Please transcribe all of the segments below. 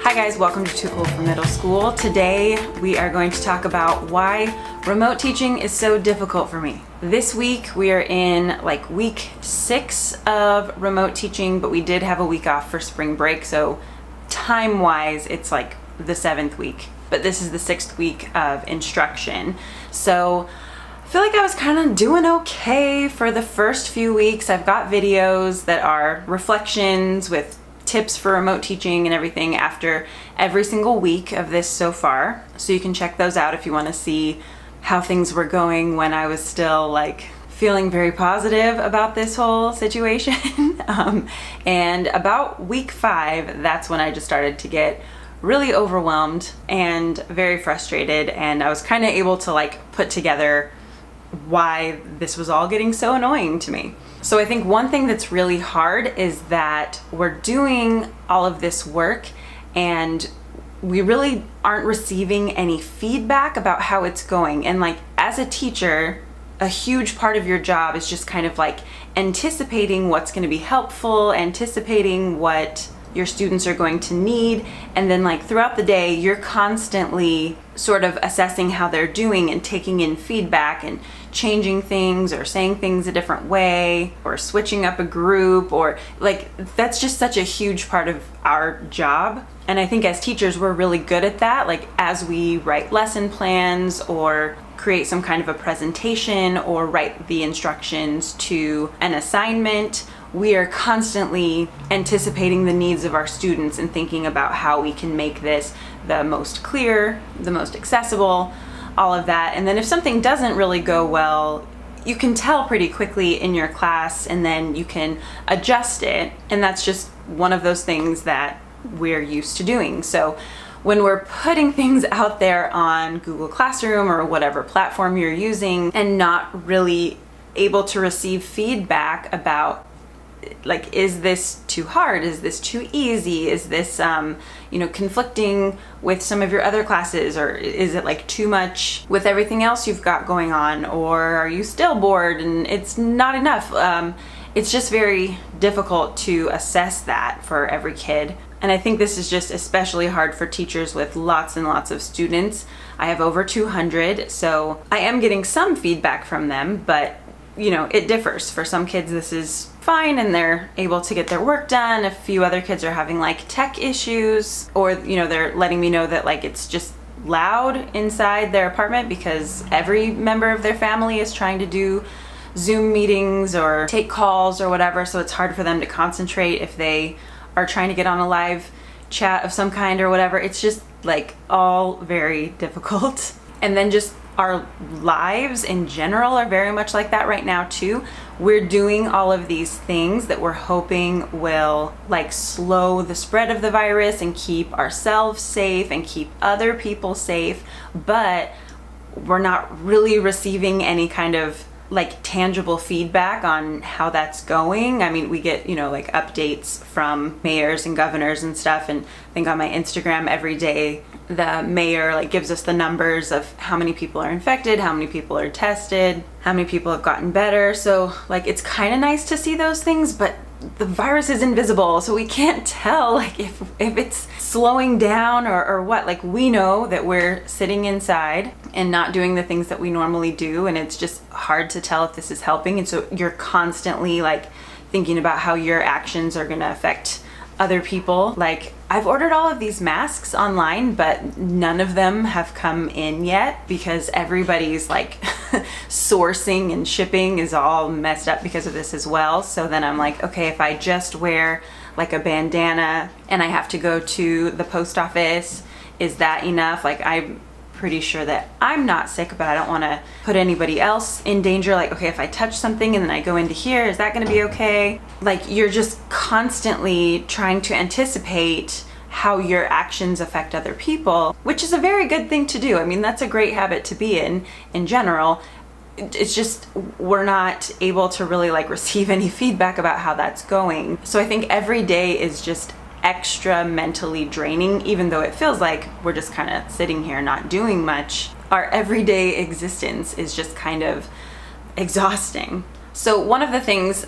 Hi guys, welcome to Too Cool for Middle School. Today we are going to talk about why remote teaching is so difficult for me. This week we are in like week 6 of remote teaching, but we did have a week off for spring break, so time-wise it's like the 7th week. But this is the 6th week of instruction. So I feel like I was kind of doing okay for the first few weeks. I've got videos that are reflections with tips for remote teaching and everything after every single week of this so far. So you can check those out if you want to see how things were going when I was still like feeling very positive about this whole situation. And about week 5, that's when I just started to get really overwhelmed and very frustrated, and I was kind of able to like put together why this was all getting so annoying to me. So I think one thing that's really hard is that we're doing all of this work and we really aren't receiving any feedback about how it's going. And like as a teacher, a huge part of your job is just kind of like anticipating what's going to be helpful, anticipating what your students are going to need, and then like throughout the day you're constantly sort of assessing how they're doing and taking in feedback and changing things or saying things a different way or switching up a group, or like that's just such a huge part of our job. And I think as teachers we're really good at that. Like as we write lesson plans or create some kind of a presentation or write the instructions to an assignment, we are constantly anticipating the needs of our students and thinking about how we can make this the most clear, the most accessible, all of that. And then if something doesn't really go well, you can tell pretty quickly in your class and then you can adjust it. And that's just one of those things that we're used to doing. So when we're putting things out there on Google Classroom or whatever platform you're using and not really able to receive feedback about like, is this too hard? Is this too easy? Is this, conflicting with some of your other classes? Or is it like too much with everything else you've got going on? Or are you still bored and it's not enough? It's just very difficult to assess that for every kid. And I think this is just especially hard for teachers with lots and lots of students. I have over 200, so I am getting some feedback from them, but it differs. For some kids this is fine and they're able to get their work done. A few other kids are having like tech issues, or they're letting me know that like it's just loud inside their apartment because every member of their family is trying to do Zoom meetings or take calls or whatever, so it's hard for them to concentrate if they are trying to get on a live chat of some kind or whatever. It's just like all very difficult. And then just our lives in general are very much like that right now too. We're doing all of these things that we're hoping will like slow the spread of the virus and keep ourselves safe and keep other people safe, but we're not really receiving any kind of like tangible feedback on how that's going. I mean, we get, like updates from mayors and governors and stuff, and I think on my Instagram every day the mayor like gives us the numbers of how many people are infected, how many people are tested, how many people have gotten better. So like it's kind of nice to see those things, but the virus is invisible, so we can't tell like if it's slowing down or what. Like we know that we're sitting inside and not doing the things that we normally do, and it's just hard to tell if this is helping. And so you're constantly like thinking about how your actions are going to affect other people. Like I've ordered all of these masks online, but none of them have come in yet because everybody's like sourcing and shipping is all messed up because of this as well. So then I'm like, okay, if I just wear like a bandana and I have to go to the post office, is that enough? Like I'm pretty sure that I'm not sick, but I don't want to put anybody else in danger. Like, okay, if I touch something and then I go into here, is that going to be okay? Like you're just constantly trying to anticipate how your actions affect other people, which is a very good thing to do. I mean, that's a great habit to be in general. It's just we're not able to really like receive any feedback about how that's going. So I think every day is just extra mentally draining, even though it feels like we're just kind of sitting here not doing much. Our everyday existence is just kind of exhausting. So one of the things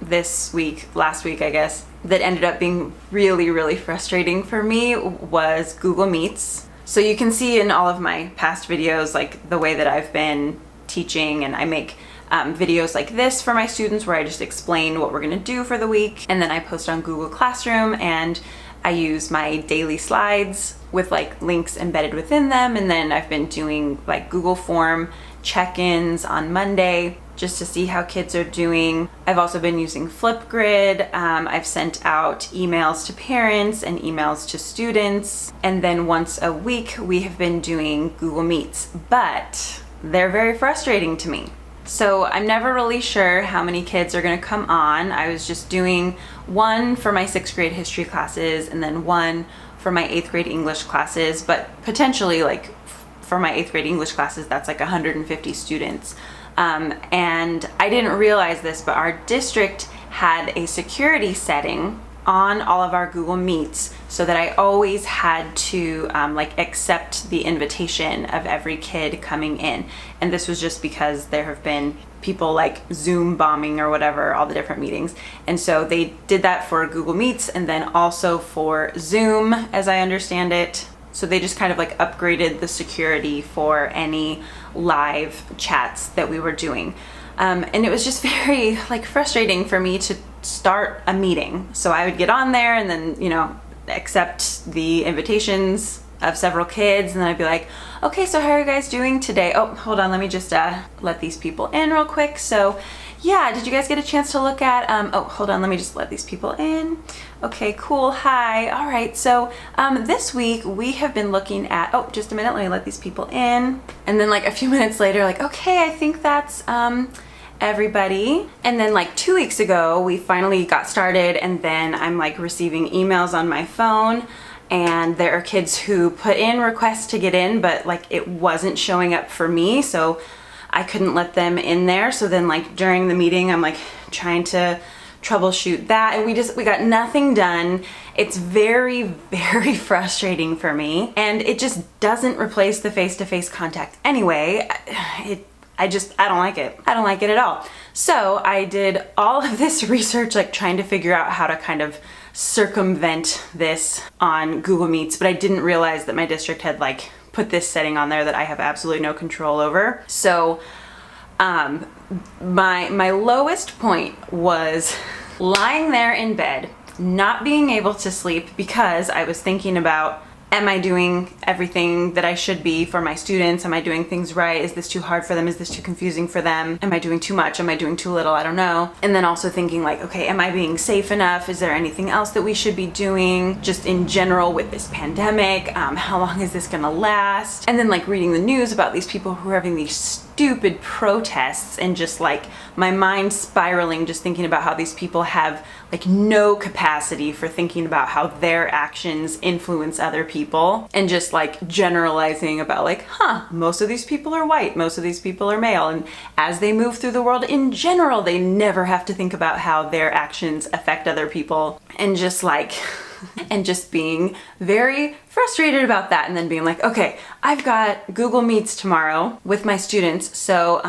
last week I guess, that ended up being really, really frustrating for me was Google Meets. So you can see in all of my past videos, like the way that I've been teaching, and I make videos like this for my students where I just explain what we're gonna do for the week, and then I post on Google Classroom, and I use my daily slides with like links embedded within them, and then I've been doing like Google Form check-ins on Monday just to see how kids are doing. I've also been using Flipgrid. I've sent out emails to parents and emails to students, and then once a week we have been doing Google Meets, but they're very frustrating to me. So I'm never really sure how many kids are gonna come on. I was just doing one for my 6th grade history classes and then one for my 8th grade English classes, but potentially like for my 8th grade English classes, that's like 150 students. And I didn't realize this, but our district had a security setting on all of our Google Meets so that I always had to like accept the invitation of every kid coming in. And this was just because there have been people like Zoom bombing or whatever, all the different meetings. And so they did that for Google Meets and then also for Zoom, as I understand it. So they just kind of like upgraded the security for any live chats that we were doing. And it was just very like frustrating for me to start a meeting. So I would get on there and then, you know, accept the invitations of several kids, and then I'd be like, okay, so how are you guys doing today? Oh, hold on, let me just let these people in real quick. So yeah, did you guys get a chance to look at, oh, hold on, let me just let these people in. Okay, cool, hi. All right, so this week we have been looking at, oh, just a minute, let me let these people in. And then like a few minutes later, like, okay, I think that's everybody. And then like 2 weeks ago, we finally got started, and then I'm like receiving emails on my phone, and there are kids who put in requests to get in, but like it wasn't showing up for me, so I couldn't let them in there. So then like during the meeting, I'm like trying to troubleshoot that, and we got nothing done. It's very, very frustrating for me, and it just doesn't replace the face-to-face contact anyway. I don't like it. I don't like it at all. So I did all of this research, like trying to figure out how to kind of circumvent this on Google Meets, but I didn't realize that my district had like put this setting on there that I have absolutely no control over. So my lowest point was lying there in bed, not being able to sleep because I was thinking about, am I doing everything that I should be for my students? Am I doing things right? Is this too hard for them? Is this too confusing for them? Am I doing too much? Am I doing too little? I don't know. And then also thinking like, okay, am I being safe enough? Is there anything else that we should be doing just in general with this pandemic? How long is this gonna last? And then like reading the news about these people who are having these stupid protests, and just like my mind spiraling just thinking about how these people have like no capacity for thinking about how their actions influence other people, and just like generalizing about like, most of these people are white, most of these people are male, and as they move through the world in general, they never have to think about how their actions affect other people, and just like and just being very frustrated about that, and then being like, okay, I've got Google Meets tomorrow with my students, so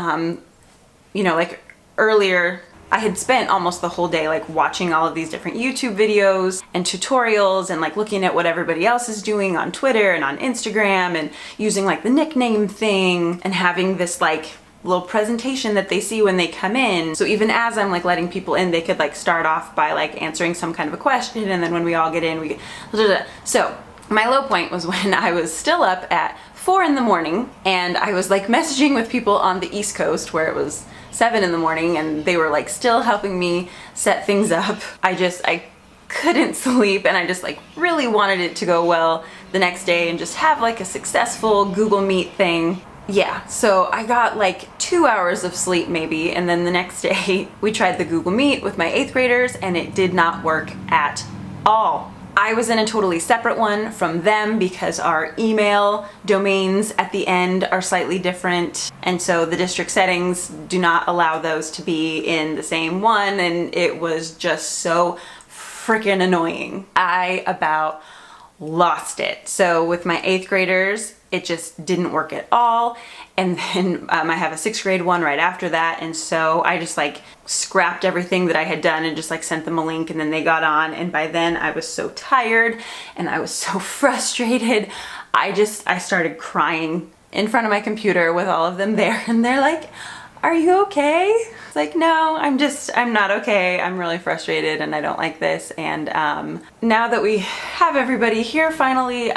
you know, like earlier I had spent almost the whole day like watching all of these different YouTube videos and tutorials, and like looking at what everybody else is doing on Twitter and on Instagram, and using like the nickname thing, and having this like little presentation that they see when they come in. So even as I'm like letting people in, they could like start off by like answering some kind of a question, and then when we all get in, we get... So my low point was when I was still up at 4 in the morning, and I was like messaging with people on the East Coast where it was 7 in the morning, and they were like still helping me set things up. I couldn't sleep, and I just like really wanted it to go well the next day and just have like a successful Google Meet thing. Yeah, so I got like 2 hours of sleep maybe, and then the next day we tried the Google Meet with my 8th graders, and it did not work at all. I was in a totally separate one from them because our email domains at the end are slightly different, and so the district settings do not allow those to be in the same one, and it was just so freaking annoying. I about lost it. So with my 8th graders, it just didn't work at all. And then I have a 6th grade one right after that. And so I just like scrapped everything that I had done and just like sent them a link, and then they got on. And by then I was so tired and I was so frustrated. I started crying in front of my computer with all of them there, and they're like, "Are you okay?" It's like, "No, I'm not okay. I'm really frustrated and I don't like this." And now that we have everybody here finally,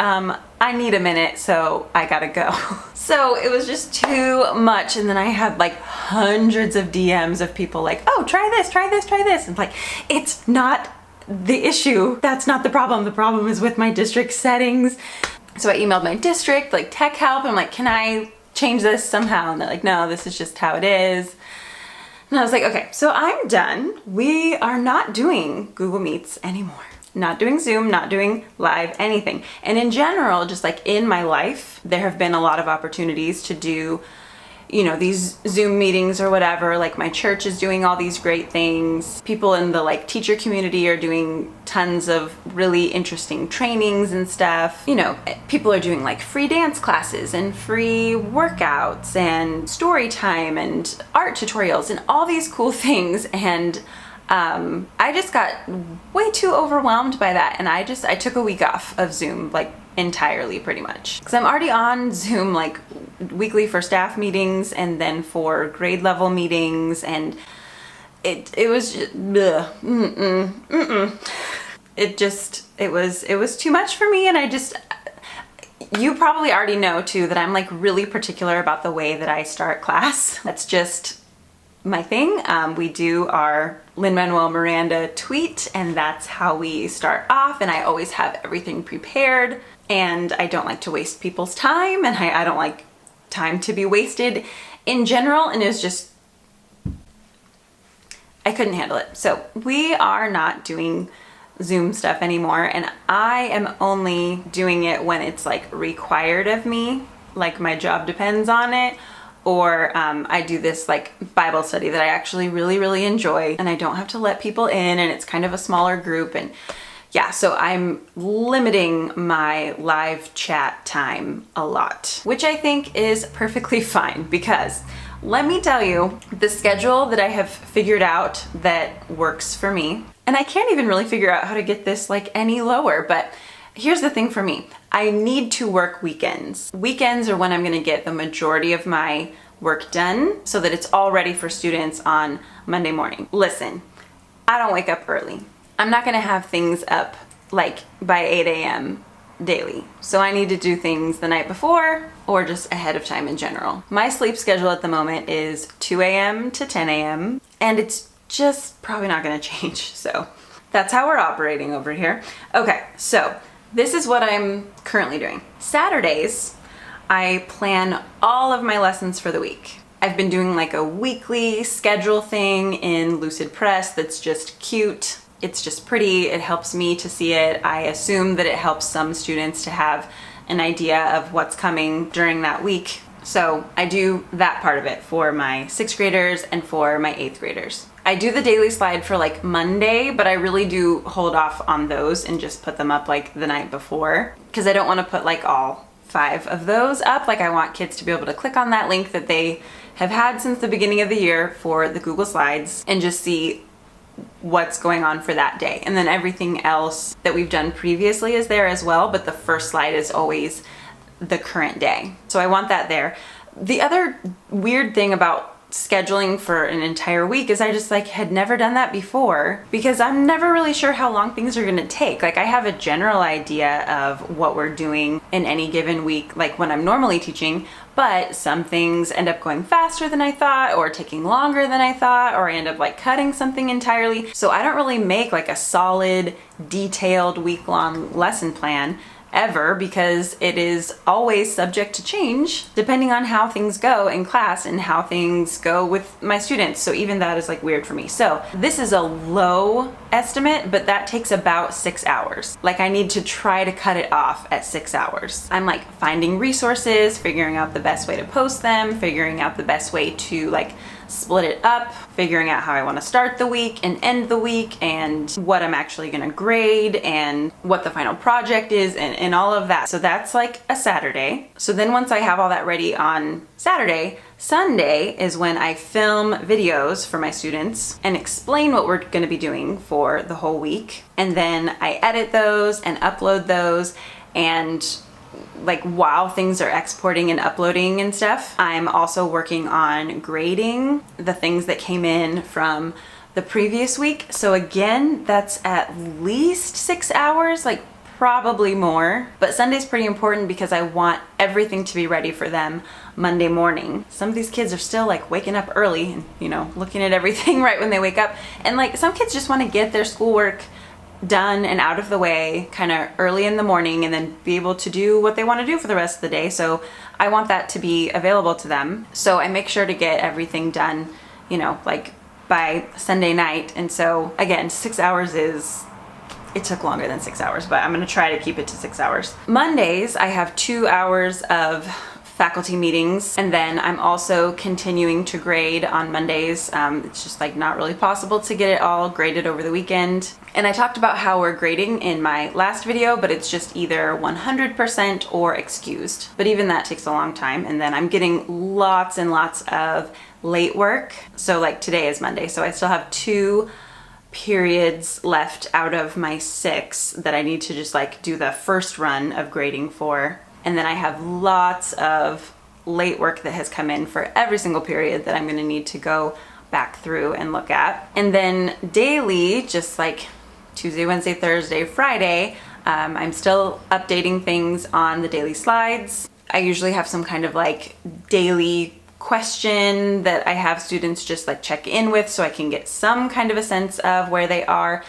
I need a minute, so I gotta go. So it was just too much. And then I had like hundreds of DMs of people like, "Oh, try this, try this, try this." And like, it's not the issue. That's not the problem. The problem is with my district settings. So I emailed my district, like tech help. I'm like, "Can I change this somehow?" And they're like, "No, this is just how it is." And I was like, okay, so I'm done. We are not doing Google Meets anymore. Not doing Zoom, not doing live, anything. And in general, just like in my life, there have been a lot of opportunities to do, you know, these Zoom meetings or whatever. Like my church is doing all these great things. People in the like teacher community are doing tons of really interesting trainings and stuff. You know, people are doing like free dance classes and free workouts and story time and art tutorials and all these cool things. And I just got way too overwhelmed by that. And I took a week off of Zoom, like entirely pretty much. Because I'm already on Zoom like weekly for staff meetings and then for grade level meetings, and it was just, bleh, it was too much for me. And you probably already know too that I'm like really particular about the way that I start class. That's just my thing. We do our Lin-Manuel Miranda tweet, and that's how we start off, and I always have everything prepared, and I don't like to waste people's time, and I don't like time to be wasted in general, and it was just, I couldn't handle it. So we are not doing Zoom stuff anymore, and I am only doing it when it's like required of me, like my job depends on it, or I do this like Bible study that I actually really, really enjoy, and I don't have to let people in, and it's kind of a smaller group. And yeah, so I'm limiting my live chat time a lot, which I think is perfectly fine, because let me tell you the schedule that I have figured out that works for me. And I can't even really figure out how to get this like any lower, but here's the thing for me. I need to work weekends. Weekends are when I'm gonna get the majority of my work done so that it's all ready for students on Monday morning. Listen, I don't wake up early. I'm not gonna have things up like by 8 a.m. daily. So I need to do things the night before or just ahead of time in general. My sleep schedule at the moment is 2 a.m. to 10 a.m. and it's just probably not gonna change. So that's how we're operating over here. Okay, so this is what I'm currently doing. Saturdays, I plan all of my lessons for the week. I've been doing like a weekly schedule thing in Lucid Press that's just cute. It's just pretty. It helps me to see it. I assume that it helps some students to have an idea of what's coming during that week. So I do that part of it for my 6th graders and for my 8th graders. I do the daily slide for like Monday, but I really do hold off on those and just put them up like the night before, because I don't want to put like all 5 of those up. Like I want kids to be able to click on that link that they have had since the beginning of the year for the Google Slides and just see what's going on for that day. And then everything else that we've done previously is there as well, but the first slide is always the current day. So I want that there. The other weird thing about scheduling for an entire week is I just like had never done that before, because I'm never really sure how long things are going to take. Like I have a general idea of what we're doing in any given week, like when I'm normally teaching, but some things end up going faster than I thought or taking longer than I thought, or I end up like cutting something entirely. So I don't really make like a solid, detailed week-long lesson plan ever, because it is always subject to change depending on how things go in class and how things go with my students. So even that is like weird for me. So this is a low estimate, but that takes about 6 hours. Like I need to try to cut it off at 6 hours. I'm like finding resources, figuring out the best way to post them, figuring out the best way to like split it up, figuring out how I want to start the week and end the week, and what I'm actually going to grade, and what the final project is, and all of that. So that's like a Saturday. So then once I have all that ready on Saturday, Sunday is when I film videos for my students and explain what we're going to be doing for the whole week. And then I edit those and upload those, and like while things are exporting and uploading and stuff, I'm also working on grading the things that came in from the previous week. So again, that's at least 6 hours, like probably more. But Sunday's pretty important because I want everything to be ready for them Monday morning. Some of these kids are still like waking up early and, you know, looking at everything right when they wake up. And like some kids just want to get their schoolwork done and out of the way kind of early in the morning and then be able to do what they want to do for the rest of the day. So I want that to be available to them. So I make sure to get everything done, you know, like by Sunday night. And so again, 6 hours it took longer than 6 hours, but I'm going to try to keep it to 6 hours. Mondays, I have 2 hours of faculty meetings, and then I'm also continuing to grade on Mondays. It's just like not really possible to get it all graded over the weekend. And I talked about how we're grading in my last video, but it's just either 100% or excused. But even that takes a long time. And then I'm getting lots and lots of late work. So like today is Monday, so I still have 2 periods left out of my 6 that I need to just like do the first run of grading for. And then I have lots of late work that has come in for every single period that I'm going to need to go back through and look at. And then daily, just like Tuesday, Wednesday, Thursday, Friday, I'm still updating things on the daily slides. I usually have some kind of like daily question that I have students just like check in with so I can get some kind of a sense of where they are.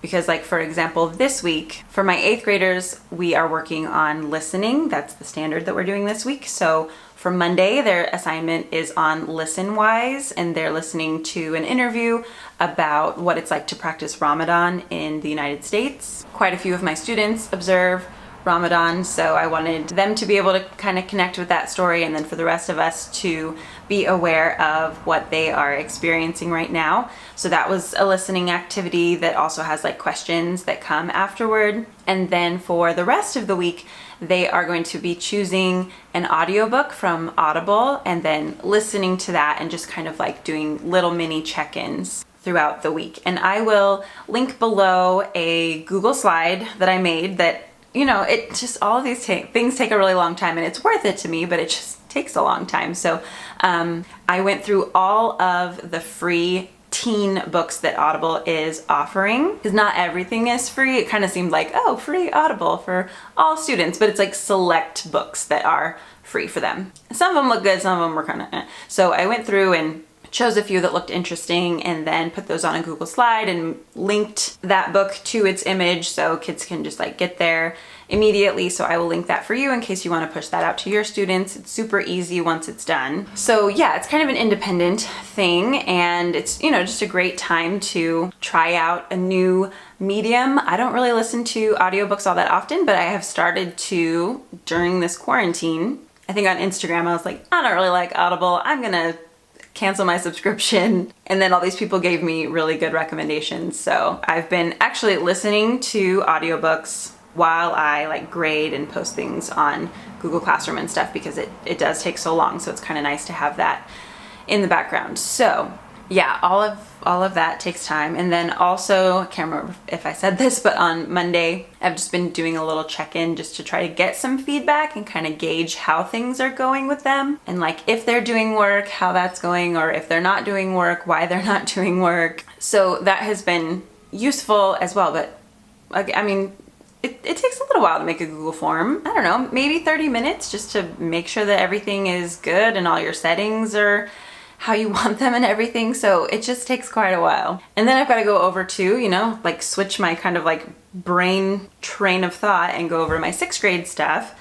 Because like, for example, this week for my 8th graders, we are working on listening. That's the standard that we're doing this week. So for Monday, their assignment is on ListenWise, and they're listening to an interview about what it's like to practice Ramadan in the United States. Quite a few of my students observe Ramadan, so I wanted them to be able to kind of connect with that story, and then for the rest of us to be aware of what they are experiencing right now. So that was a listening activity that also has like questions that come afterward. And then for the rest of the week, they are going to be choosing an audiobook from Audible and then listening to that and just kind of like doing little mini check-ins throughout the week. And I will link below a Google slide that I made that, you know, it just, all of these things take a really long time, and it's worth it to me, but it just takes a long time. So I went through all of the free teen books that Audible is offering, because not everything is free. It kind of seemed like, oh, free Audible for all students, but it's like select books that are free for them. Some of them look good, some of them were kind of So I went through and chose a few that looked interesting and then put those on a Google slide and linked that book to its image so kids can just like get there immediately. So I will link that for you in case you want to push that out to your students. It's super easy once it's done. So yeah, it's kind of an independent thing, and it's, you know, just a great time to try out a new medium. I don't really listen to audiobooks all that often, but I have started to during this quarantine. I think on Instagram I was like, I don't really like Audible, I'm gonna cancel my subscription. And then all these people gave me really good recommendations. So I've been actually listening to audiobooks while I like grade and post things on Google Classroom and stuff, because it does take so long. So it's kind of nice to have that in the background. So yeah, all of that takes time. And then also, I can't remember if I said this, but on Monday, I've just been doing a little check-in just to try to get some feedback and kind of gauge how things are going with them. And like if they're doing work, how that's going, or if they're not doing work, why they're not doing work. So that has been useful as well. But I mean, it takes a little while to make a Google form. I don't know, maybe 30 minutes just to make sure that everything is good and all your settings are how you want them and everything. So it just takes quite a while. And then I've got to go over to, you know, like switch my kind of like brain train of thought and go over my 6th grade stuff.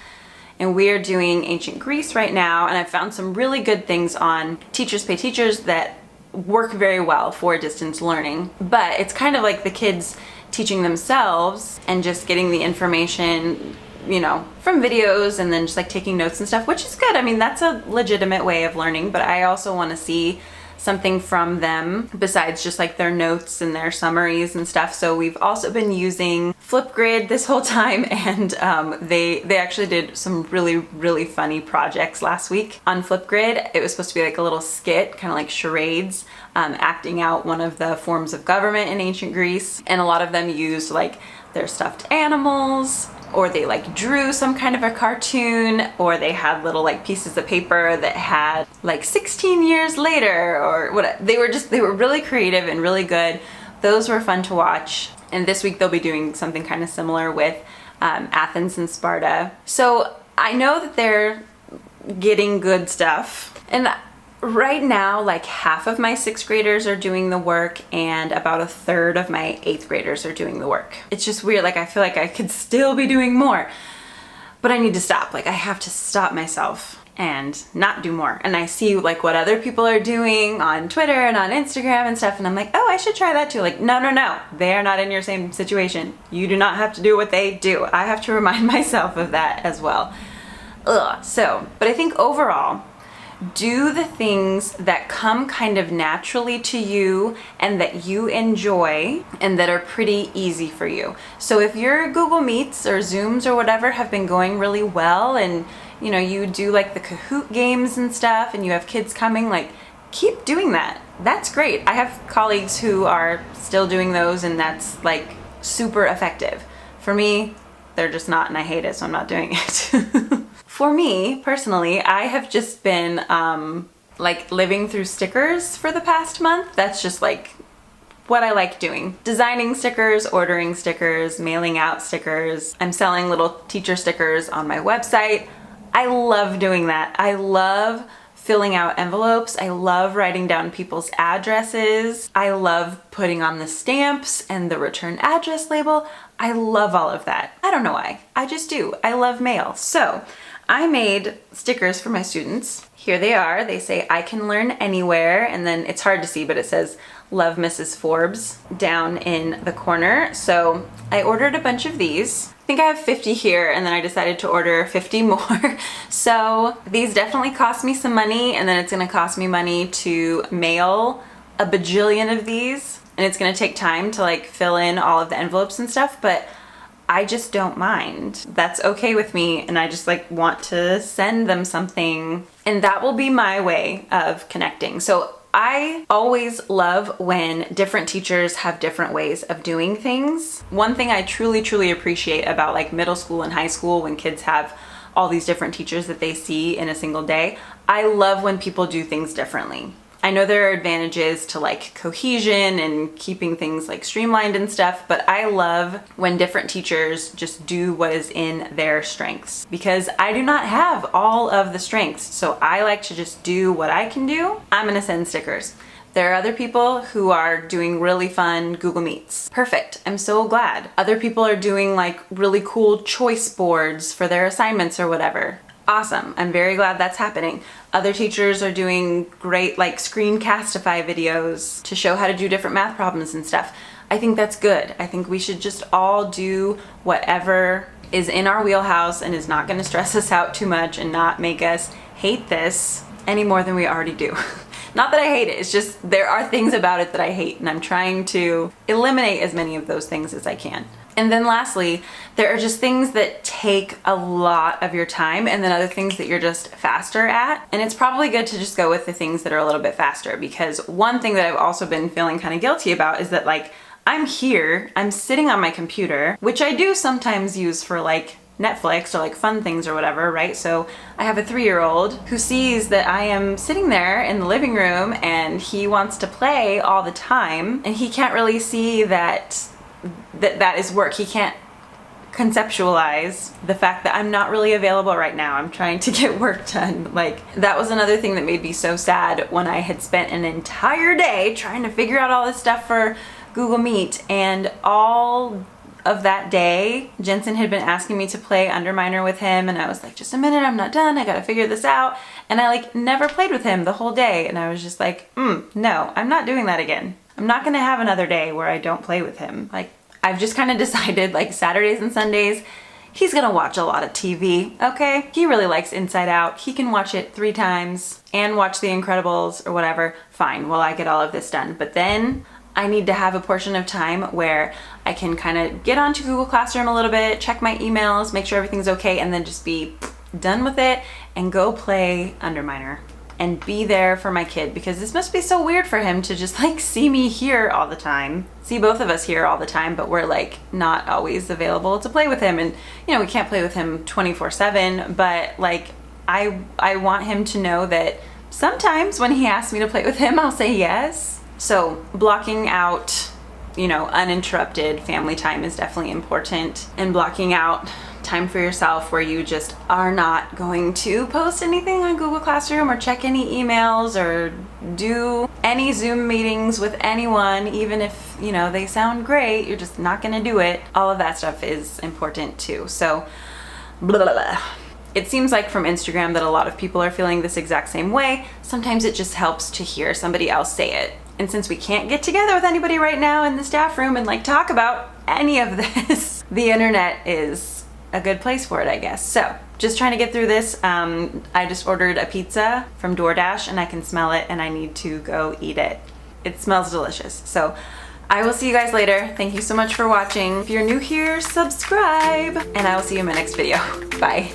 And we are doing ancient Greece right now. And I found some really good things on Teachers Pay Teachers that work very well for distance learning. But it's kind of like the kids teaching themselves and just getting the information, you know, from videos and then just like taking notes and stuff, which is good. I mean, that's a legitimate way of learning, but I also want to see something from them besides just like their notes and their summaries and stuff. So we've also been using Flipgrid this whole time, and they actually did some really funny projects last week on Flipgrid. It was supposed to be like a little skit, kind of like charades, acting out one of the forms of government in ancient Greece, and a lot of them used like their stuffed animals, or they like drew some kind of a cartoon, or they had little like pieces of paper that had like 16 years later or what. They were really creative and really good. Those were fun to watch. And this week they'll be doing something kind of similar with Athens and Sparta. So I know that they're getting good stuff. And right now, like half of my 6th graders are doing the work and about a third of my 8th graders are doing the work. It's just weird. Like I feel like I could still be doing more, but I need to stop. Like I have to stop myself and not do more. And I see like what other people are doing on Twitter and on Instagram and stuff, and I'm like, oh, I should try that too. Like, no, they are not in your same situation. You do not have to do what they do. I have to remind myself of that as well. So, but I think overall, do the things that come kind of naturally to you and that you enjoy and that are pretty easy for you. So if your Google Meets or Zooms or whatever have been going really well, and you know, you do like the Kahoot games and stuff, and you have kids coming, like keep doing that. That's great. I have colleagues who are still doing those, and that's like super effective. For me, they're just not, and I hate it, so I'm not doing it. For me, personally, I have just been like living through stickers for the past month. That's just like what I like doing. Designing stickers, ordering stickers, mailing out stickers. I'm selling little teacher stickers on my website. I love doing that. I love filling out envelopes. I love writing down people's addresses. I love putting on the stamps and the return address label. I love all of that. I don't know why. I just do. I love mail. So I made stickers for my students. Here they are. They say, I can learn anywhere. And then it's hard to see, but it says, Love Mrs. Forbes down in the corner. So I ordered a bunch of these. I think I have 50 here, and then I decided to order 50 more. So these definitely cost me some money, and then it's gonna cost me money to mail a bajillion of these. And it's gonna take time to like fill in all of the envelopes and stuff, but I just don't mind. That's okay with me, and I just like want to send them something, and that will be my way of connecting. So I always love when different teachers have different ways of doing things. One thing I truly appreciate about like middle school and high school, when kids have all these different teachers that they see in a single day, I love when people do things differently. I know there are advantages to like cohesion and keeping things like streamlined and stuff, but I love when different teachers just do what is in their strengths, because I do not have all of the strengths. So I like to just do what I can do. I'm gonna send stickers. There are other people who are doing really fun Google Meets. Perfect, I'm so glad. Other people are doing like really cool choice boards for their assignments or whatever. Awesome, I'm very glad that's happening. Other teachers are doing great like screencastify videos to show how to do different math problems and stuff. I think that's good. I think we should just all do whatever is in our wheelhouse and is not gonna stress us out too much and not make us hate this any more than we already do. Not that I hate it, it's just there are things about it that I hate, and I'm trying to eliminate as many of those things as I can. And then lastly, there are just things that take a lot of your time, and then other things that you're just faster at. And it's probably good to just go with the things that are a little bit faster, because one thing that I've also been feeling kind of guilty about is that like I'm here, I'm sitting on my computer, which I do sometimes use for like Netflix or like fun things or whatever, right? So I have a 3-year-old who sees that I am sitting there in the living room and he wants to play all the time, and he can't really see that is work. He can't conceptualize the fact that I'm not really available right now. I'm trying to get work done. Like, that was another thing that made me so sad when I had spent an entire day trying to figure out all this stuff for Google Meet, and all of that day Jensen had been asking me to play Underminer with him, and I was like, just a minute, I'm not done, I gotta figure this out. And I like never played with him the whole day, and I was just like, no, I'm not doing that again. I'm not gonna have another day where I don't play with him. Like, I've just kind of decided like Saturdays and Sundays, he's gonna watch a lot of TV, okay? He really likes Inside Out. He can watch it 3 times and watch The Incredibles or whatever. Fine, while I get all of this done. But then I need to have a portion of time where I can kind of get onto Google Classroom a little bit, check my emails, make sure everything's okay, and then just be done with it and go play Underminer and be there for my kid, because this must be so weird for him to just like see me here all the time, see both of us here all the time, but we're like not always available to play with him. And you know, we can't play with him 24/7, but like I want him to know that sometimes when he asks me to play with him, I'll say yes. So blocking out, you know, uninterrupted family time is definitely important, and blocking out time for yourself where you just are not going to post anything on Google Classroom or check any emails or do any Zoom meetings with anyone, even if, you know, they sound great, you're just not gonna do it. All of that stuff is important too. So, blah, blah, blah. It seems like from Instagram that a lot of people are feeling this exact same way. Sometimes it just helps to hear somebody else say it. And since we can't get together with anybody right now in the staff room and like talk about any of this, the internet is a good place for it, I guess. So just trying to get through this. I just ordered a pizza from DoorDash and I can smell it and I need to go eat it. It smells delicious. So I will see you guys later. Thank you so much for watching. If you're new here, subscribe, and I will see you in my next video. Bye.